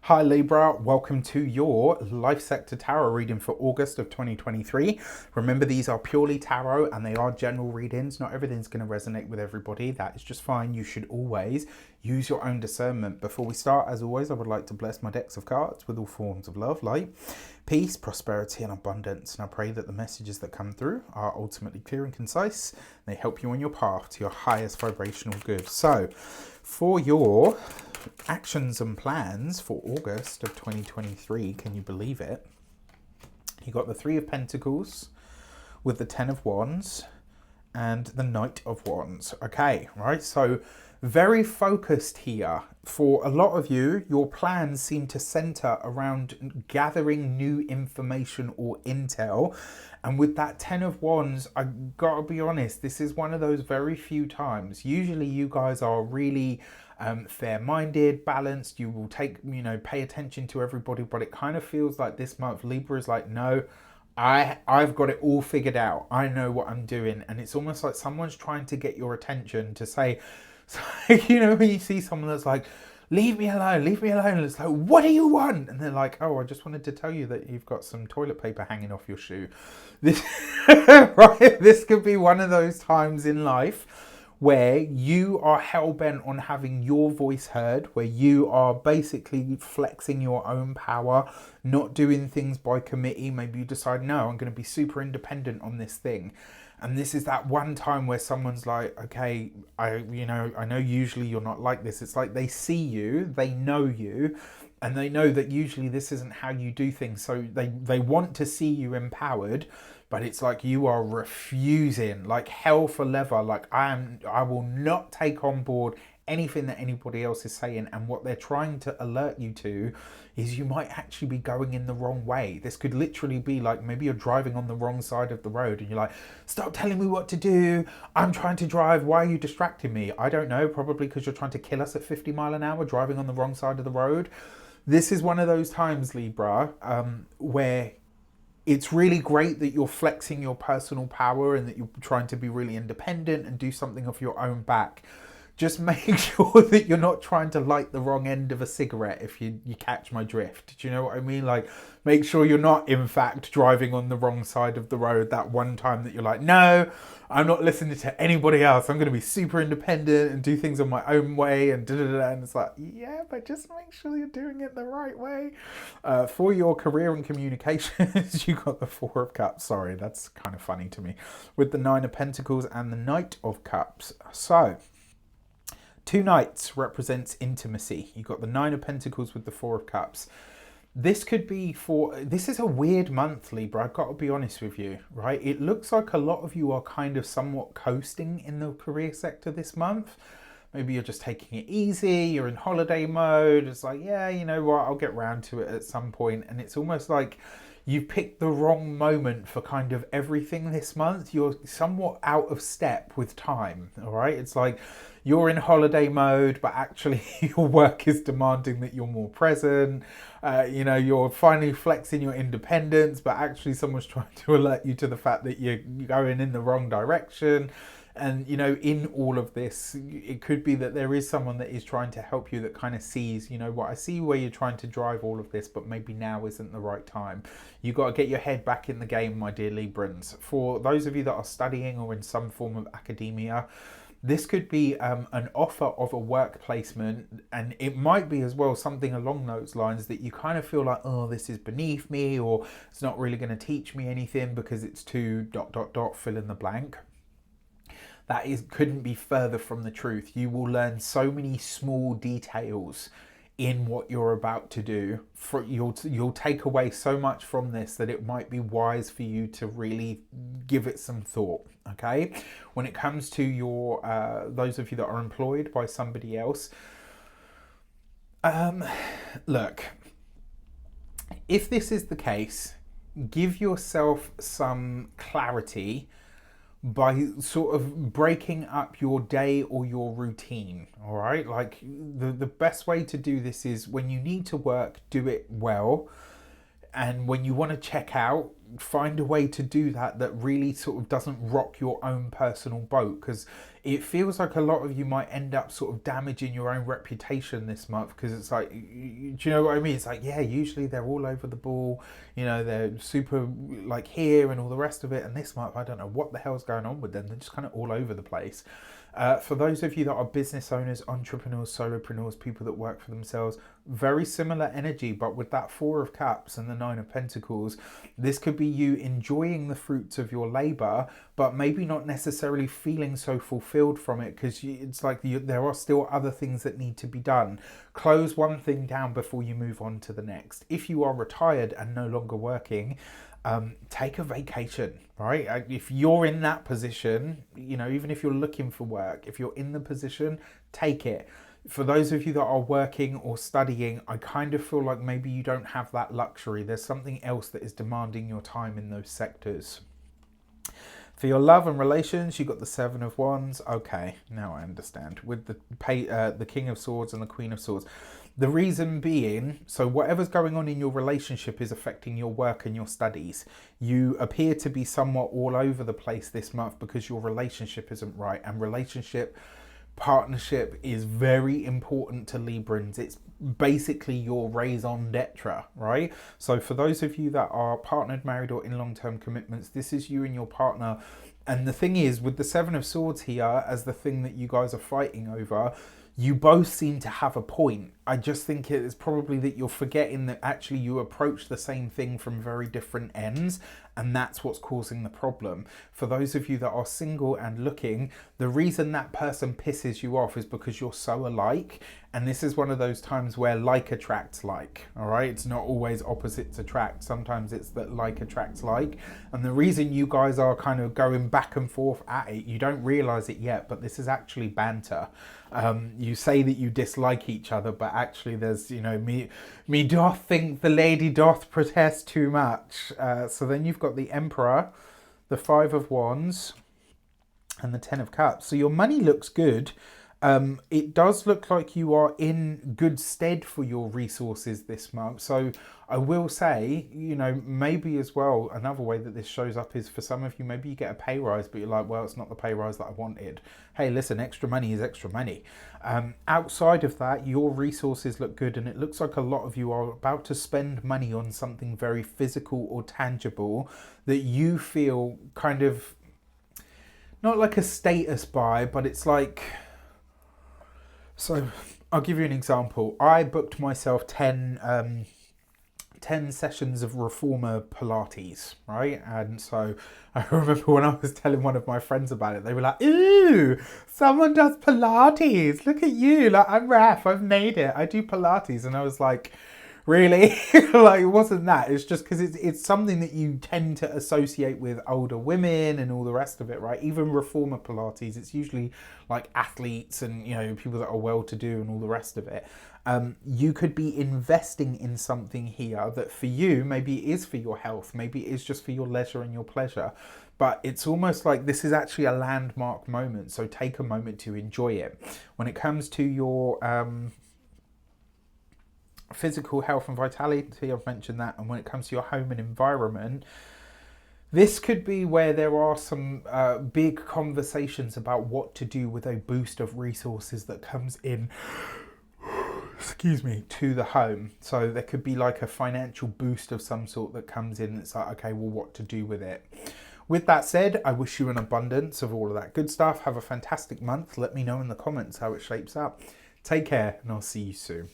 Hi Libra, welcome to your Life Sector Tarot reading for August of 2023. Remember, these are purely tarot and they are general readings. Not everything's going to resonate with everybody. That is just fine. You should always use your own discernment. Before we start, as always, I would like to bless my decks of cards with all forms of love, light, peace, prosperity and abundance. And I pray that the messages that come through are ultimately clear and concise. They help you on your path to your highest vibrational good. So, for your actions and plans for August of 2023, can you believe it? You got the Three of Pentacles with the Ten of Wands and the Knight of Wands. Okay, right, so very focused here. For a lot of you, your plans seem to center around gathering new information or intel. And with that Ten of Wands, I gotta be honest, this is one of those very few times. Usually you guys are really fair-minded, balanced. You will pay attention to everybody, but it kind of feels like this month Libra is like, no, I've got it all figured out. I know what I'm doing. And it's almost like someone's trying to get your attention to say, you know, when you see someone that's like, leave me alone, and it's like, what do you want? And they're like, oh, I just wanted to tell you that you've got some toilet paper hanging off your shoe. This right, this could be one of those times in life where you are hell-bent on having your voice heard, where you are basically flexing your own power, not doing things by committee. Maybe you decide, no, I'm going to be super independent on this thing. And this is that one time where someone's like, okay, I know usually you're not like this. It's like they see you, they know you, and they know that usually this isn't how you do things. So they want to see you empowered, but it's like you are refusing, like hell for leather. Like I will not take on board anything that anybody else is saying. And what they're trying to alert you to is you might actually be going in the wrong way. This could literally be like, maybe you're driving on the wrong side of the road and you're like, stop telling me what to do. I'm trying to drive. Why are you distracting me? I don't know. Probably because you're trying to kill us at 50 miles an hour driving on the wrong side of the road. This is one of those times, Libra, where it's really great that you're flexing your personal power and that you're trying to be really independent and do something off your own back. Just make sure that you're not trying to light the wrong end of a cigarette, if you catch my drift. Do you know what I mean? Like, make sure you're not, in fact, driving on the wrong side of the road that one time that you're like, no, I'm not listening to anybody else. I'm going to be super independent and do things on my own way and da-da-da. And it's like, yeah, but just make sure you're doing it the right way. For your career and communications, you got the Four of Cups. Sorry, that's kind of funny to me. With the Nine of Pentacles and the Knight of Cups. So, two knights represents intimacy. You've got the Nine of Pentacles with the Four of Cups. This could be this is a weird month, Libra, I've got to be honest with you, right? It looks like a lot of you are kind of somewhat coasting in the career sector this month. Maybe you're just taking it easy, you're in holiday mode. It's like, yeah, you know what, I'll get round to it at some point. And it's almost like you've picked the wrong moment for kind of everything this month. You're somewhat out of step with time, all right? It's like you're in holiday mode, but actually your work is demanding that you're more present. You're finally flexing your independence, but actually someone's trying to alert you to the fact that you're going in the wrong direction. And, you know, in all of this, it could be that there is someone that is trying to help you that kind of sees, you know what, I see where you're trying to drive all of this, but maybe now isn't the right time. You've got to get your head back in the game, my dear Librans. For those of you that are studying or in some form of academia, this could be an offer of a work placement, and it might be as well something along those lines that you kind of feel like, oh, this is beneath me, or it's not really going to teach me anything because it's too ... fill in the blank. That couldn't be further from the truth. You will learn so many small details in what you're about to do. You'll take away so much from this that it might be wise for you to really give it some thought. Okay, when it comes to your those of you that are employed by somebody else, look, if this is the case, give yourself some clarity by sort of breaking up your day or your routine, all right? Like the best way to do this is when you need to work, do it well. And when you want to check out, find a way to do that that really sort of doesn't rock your own personal boat, because it feels like a lot of you might end up sort of damaging your own reputation this month, because it's like, do you know what I mean? It's like, yeah, usually they're all over the ball, you know, they're super like here and all the rest of it, and this month I don't know what the hell's going on with them. They're just kind of all over the place. For those of you that are business owners, entrepreneurs, solopreneurs, people that work for themselves, very similar energy, but with that 4 of Cups and the 9 of Pentacles, this could be you enjoying the fruits of your labor, but maybe not necessarily feeling so fulfilled from it, because it's like there are still other things that need to be done. Close one thing down before you move on to the next. If you are retired and no longer working, take a vacation, right? If you're in that position, you know, even if you're looking for work, if you're in the position, take it. For those of you that are working or studying, I kind of feel like maybe you don't have that luxury. There's something else that is demanding your time in those sectors. For your love and relations, you got the 7 of Wands. Okay, now I understand. With the King of Swords and the Queen of Swords. The reason being, so whatever's going on in your relationship is affecting your work and your studies. You appear to be somewhat all over the place this month because your relationship isn't right. And partnership is very important to Librans. It's basically your raison d'etre, right? So for those of you that are partnered, married, or in long-term commitments, this is you and your partner. And the thing is, with the 7 of Swords here as the thing that you guys are fighting over, you both seem to have a point. I just think it's probably that you're forgetting that actually you approach the same thing from very different ends, and that's what's causing the problem. For those of you that are single and looking, the reason that person pisses you off is because you're so alike, and this is one of those times where like attracts like, all right? It's not always opposites attract. Sometimes it's that like attracts like, and the reason you guys are kind of going back and forth at it, you don't realize it yet, but this is actually banter. You say that you dislike each other, but actually there's, you know, me doth think the lady doth protest too much. So then you've got the Emperor, the 5 of Wands, and the 10 of Cups. So your money looks good. It does look like you are in good stead for your resources this month. So I will say, you know, maybe as well, another way that this shows up is for some of you, maybe you get a pay rise, but you're like, well, it's not the pay rise that I wanted. Hey, listen, extra money is extra money. Outside of that, your resources look good, and it looks like a lot of you are about to spend money on something very physical or tangible that you feel kind of, not like a status buy, but it's like, so I'll give you an example. I booked myself 10 sessions of reformer Pilates, right? And so I remember when I was telling one of my friends about it, they were like, ooh, someone does Pilates. Look at you. Like, I'm Raf, I've made it. I do Pilates. And I was like, really? Like, it wasn't that. It's just because it's something that you tend to associate with older women and all the rest of it, right? Even reformer Pilates, it's usually like athletes and, you know, people that are well-to-do and all the rest of it. You could be investing in something here that for you, maybe it is for your health, maybe it is just for your leisure and your pleasure, but it's almost like this is actually a landmark moment. So take a moment to enjoy it. When it comes to your physical health and vitality, I've mentioned that. And when it comes to your home and environment, this could be where there are some big conversations about what to do with a boost of resources that comes in, excuse me, to the home. So there could be like a financial boost of some sort that comes in. It's like, okay, well, what to do with it? With that said, I wish you an abundance of all of that good stuff. Have a fantastic month. Let me know in the comments how it shapes up. Take care, and I'll see you soon.